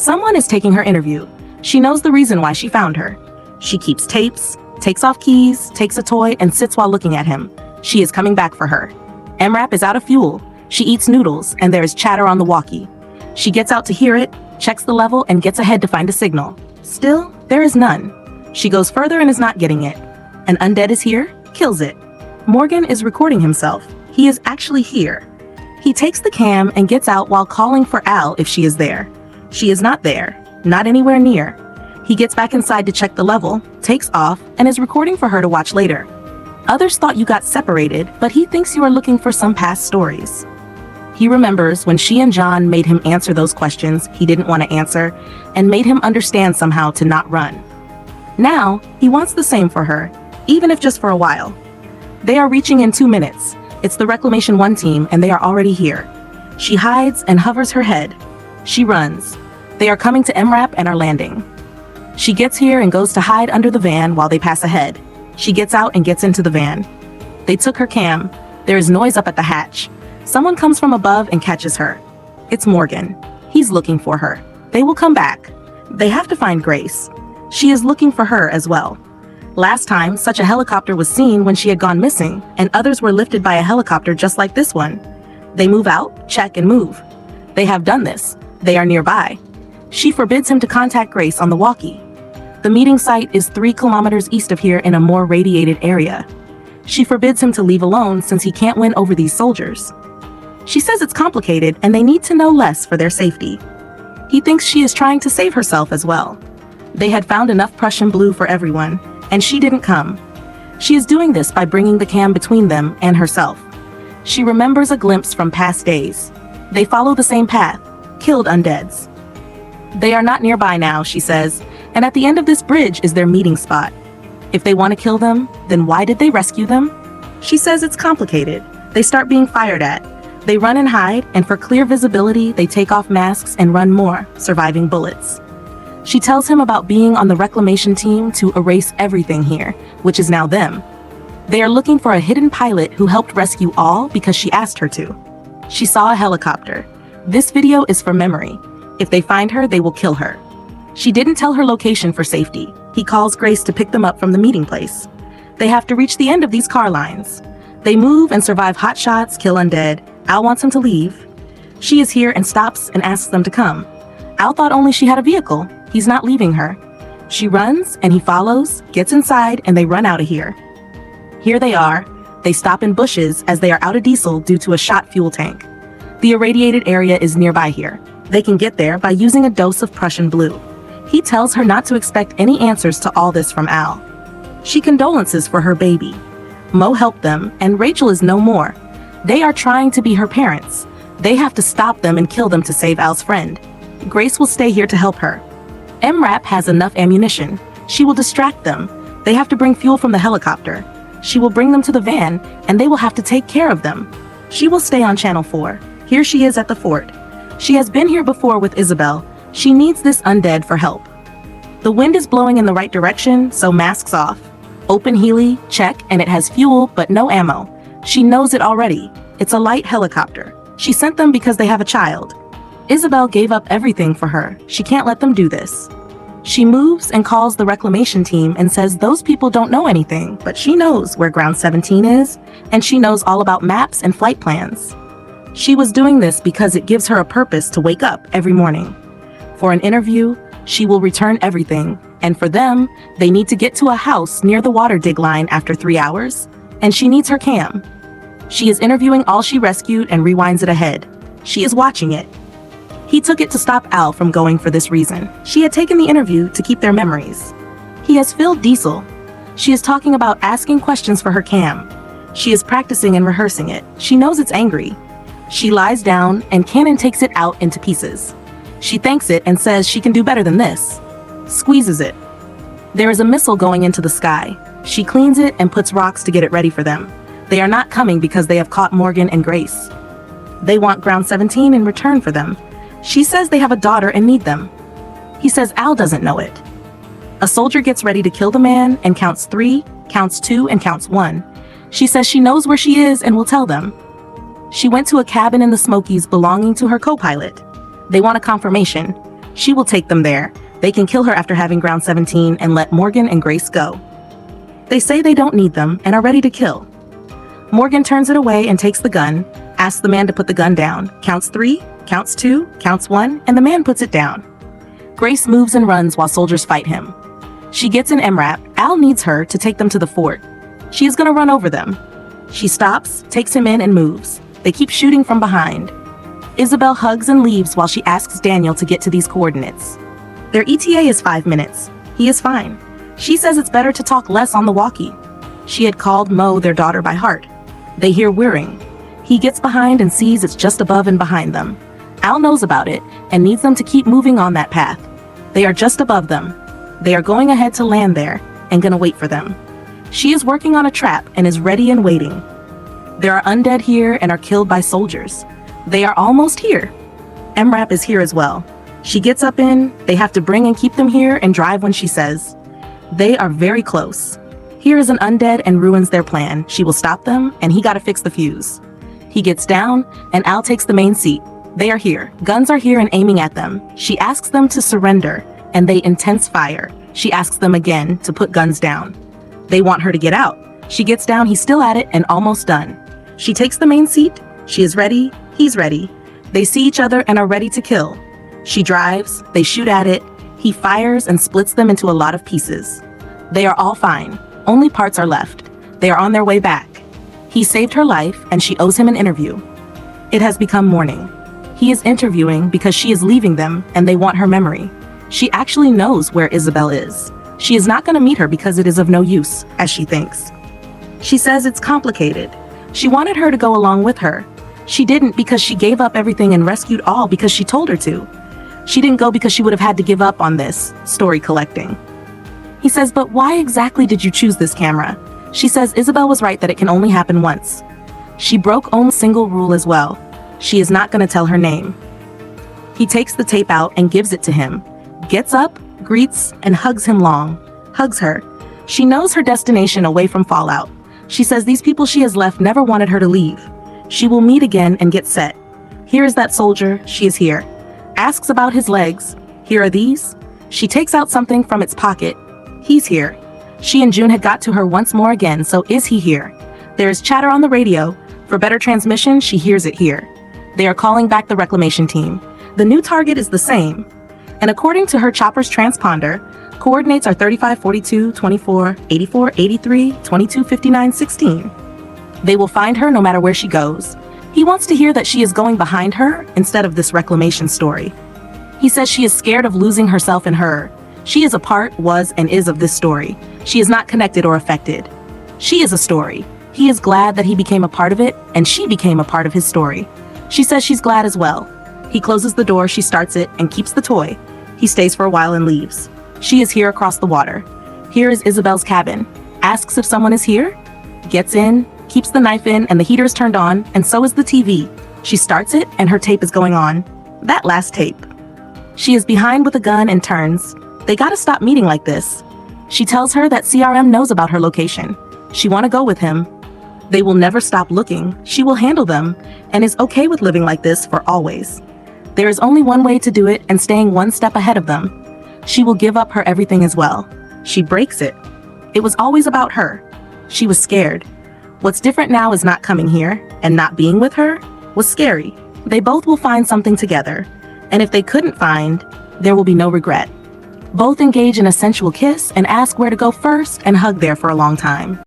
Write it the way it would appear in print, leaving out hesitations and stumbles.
Someone is taking her interview. She knows the reason why she found her. She keeps tapes, takes off keys, takes a toy, and sits while looking at him. She is coming back for her. 𝕬𝕬𝕦 is out of fuel. She eats noodles, and there is chatter on the walkie. She gets out to hear it, checks the level, and gets ahead to find a signal. Still, there is none. She goes further and is not getting it. An undead is here, kills it. Morgan is recording himself. He is actually here. He takes the cam and gets out while calling for Al if she is there. She is not there, not anywhere near. He gets back inside to check the level, takes off, and is recording for her to watch later. Others thought you got separated, but he thinks you are looking for some past stories. He remembers when she and John made him answer those questions he didn't want to answer and made him understand somehow to not run. Now, he wants the same for her, even if just for a while. They are reaching in 2 minutes. It's the Reclamation 1 team and they are already here. She hides and hovers her head. She runs. They are coming to 𝕬𝕬𝕦 and are landing. She gets here and goes to hide under the van while they pass ahead. She gets out and gets into the van. They took her cam. There is noise up at the hatch. Someone comes from above and catches her. It's Morgan. He's looking for her. They will come back. They have to find Grace. She is looking for her as well. Last time, such a helicopter was seen when she had gone missing, and others were lifted by a helicopter just like this one. They move out, check, and move. They have done this. They are nearby. She forbids him to contact Grace on the walkie. The meeting site is 3 kilometers east of here in a more radiated area. She forbids him to leave alone since he can't win over these soldiers. She says it's complicated and they need to know less for their safety. He thinks she is trying to save herself as well. They had found enough Prussian blue for everyone, and she didn't come. She is doing this by bringing the cam between them and herself. She remembers a glimpse from past days. They follow the same path, killed undeads. They are not nearby now, she says, and at the end of this bridge is their meeting spot. If they want to kill them, then why did they rescue them? She says it's complicated. They start being fired at. They run and hide, and for clear visibility, they take off masks and run more, surviving bullets. She tells him about being on the Reclamation team to erase everything here, which is now them. They are looking for a hidden pilot who helped rescue all because she asked her to. She saw a helicopter. This video is for memory. If they find her, they will kill her. She didn't tell her location for safety. He calls Grace to pick them up from the meeting place. They have to reach the end of these car lines. They move and survive hot shots, kill undead. Al wants him to leave. She is here and stops and asks them to come. Al thought only she had a vehicle. He's not leaving her. She runs and he follows, gets inside, and they run out of here. Here they are. They stop in bushes as they are out of diesel due to a shot fuel tank. The irradiated area is nearby here. They can get there by using a dose of Prussian blue. He tells her not to expect any answers to all this from Al. She condolences for her baby. Mo helped them, and Rachel is no more. They are trying to be her parents. They have to stop them and kill them to save Al's friend. Grace will stay here to help her. 𝕬𝕬𝕦 has enough ammunition. She will distract them. They have to bring fuel from the helicopter. She will bring them to the van, and they will have to take care of them. She will stay on Channel 4. Here she is at the fort. She has been here before with Isabel. She needs this undead for help. The wind is blowing in the right direction, so masks off. Open Healy, check, and it has fuel but no ammo. She knows it already. It's a light helicopter. She sent them because they have a child. Isabel gave up everything for her. She can't let them do this. She moves and calls the Reclamation team and says those people don't know anything, but she knows where Ground 17 is, and she knows all about maps and flight plans. She was doing this because it gives her a purpose to wake up every morning. For an interview, she will return everything, and for them, they need to get to a house near the water dig line after 3 hours, and she needs her cam. She is interviewing all she rescued and rewinds it ahead. She is watching it. He took it to stop Al from going for this reason. She had taken the interview to keep their memories. He has filled diesel. She is talking about asking questions for her cam. She is practicing and rehearsing it. She knows it's angry. She lies down and Cannon takes it out into pieces. She thanks it and says she can do better than this. Squeezes it. There is a missile going into the sky. She cleans it and puts rocks to get it ready for them. They are not coming because they have caught Morgan and Grace. They want Ground 17 in return for them. She says they have a daughter and need them. He says Al doesn't know it. A soldier gets ready to kill the man and counts 3, counts 2, and counts 1. She says she knows where she is and will tell them. She went to a cabin in the Smokies belonging to her co-pilot. They want a confirmation. She will take them there. They can kill her after having ground 17 and let Morgan and Grace go. They say they don't need them and are ready to kill. Morgan turns it away and takes the gun, asks the man to put the gun down, counts 3, counts 2, counts 1, and the man puts it down. Grace moves and runs while soldiers fight him. She gets in 𝕂𝕬𝕦. Al needs her to take them to the fort. She is gonna run over them. She stops, takes him in, and moves. They keep shooting from behind. Isabel hugs and leaves while she asks Daniel to get to these coordinates. Their ETA is 5 minutes. He is fine. She says it's better to talk less on the walkie. She had called Mo their daughter by heart. They hear whirring. He gets behind and sees it's just above and behind them. Al knows about it and needs them to keep moving on that path. They are just above them. They are going ahead to land there and gonna wait for them. She is working on a trap and is ready and waiting. There are undead here and are killed by soldiers. They are almost here. 𝕂𝕬𝕦 is here as well. She gets up in, they have to bring and keep them here and drive when she says. They are very close. Here is an undead and ruins their plan. She will stop them and he gotta fix the fuse. He gets down and Al takes the main seat. They are here. Guns are here and aiming at them. She asks them to surrender and they intense fire. She asks them again to put guns down. They want her to get out. She gets down, he's still at it and almost done. She takes the main seat. She is ready. He's ready. They see each other and are ready to kill. She drives. They shoot at it. He fires and splits them into a lot of pieces. They are all fine. Only parts are left. They are on their way back. He saved her life and she owes him an interview. It has become morning. He is interviewing because she is leaving them and they want her memory. She actually knows where Isabel is. She is not going to meet her because it is of no use, as she thinks. She says it's complicated. She wanted her to go along with her. She didn't because she gave up everything and rescued all because she told her to. She didn't go because she would have had to give up on this story collecting. He says, but why exactly did you choose this camera? She says Isabel was right that it can only happen once. She broke only single rule as well. She is not going to tell her name. He takes the tape out and gives it to him. Gets up, greets, and hugs him long. Hugs her. She knows her destination away from Fallout. She says these people she has left never wanted her to leave. She will meet again and get set. Here is that soldier. She is here. Asks about his legs. Here are these. She takes out something from its pocket. He's here. She and June had got to her once more again, so is he here? There is chatter on the radio. For better transmission, she hears it here. They are calling back the Reclamation team. The new target is the same. And according to her chopper's transponder, coordinates are 35, 42, 24, 84, 83, 22, 59, 16. They will find her no matter where she goes. He wants to hear that she is going behind her instead of this Reclamation story. He says she is scared of losing herself in her. She is a part, was, and is of this story. She is not connected or affected. She is a story. He is glad that he became a part of it, and she became a part of his story. She says she's glad as well. He closes the door, she starts it, and keeps the toy. He stays for a while and leaves. She is here across the water. Here is Isabel's cabin. Asks if someone is here. Gets in, keeps the knife in, and the heater is turned on, and so is the TV. She starts it, and her tape is going on. That last tape. She is behind with a gun and turns. They gotta stop meeting like this. She tells her that CRM knows about her location. She wanna go with him. They will never stop looking. She will handle them, and is okay with living like this for always. There is only one way to do it, and staying one step ahead of them. She will give up her everything as well. She breaks it. It was always about her. She was scared. What's different now is not coming here, and not being with her was scary. They both will find something together, and if they couldn't find, there will be no regret. Both engage in a sensual kiss and ask where to go first and hug there for a long time.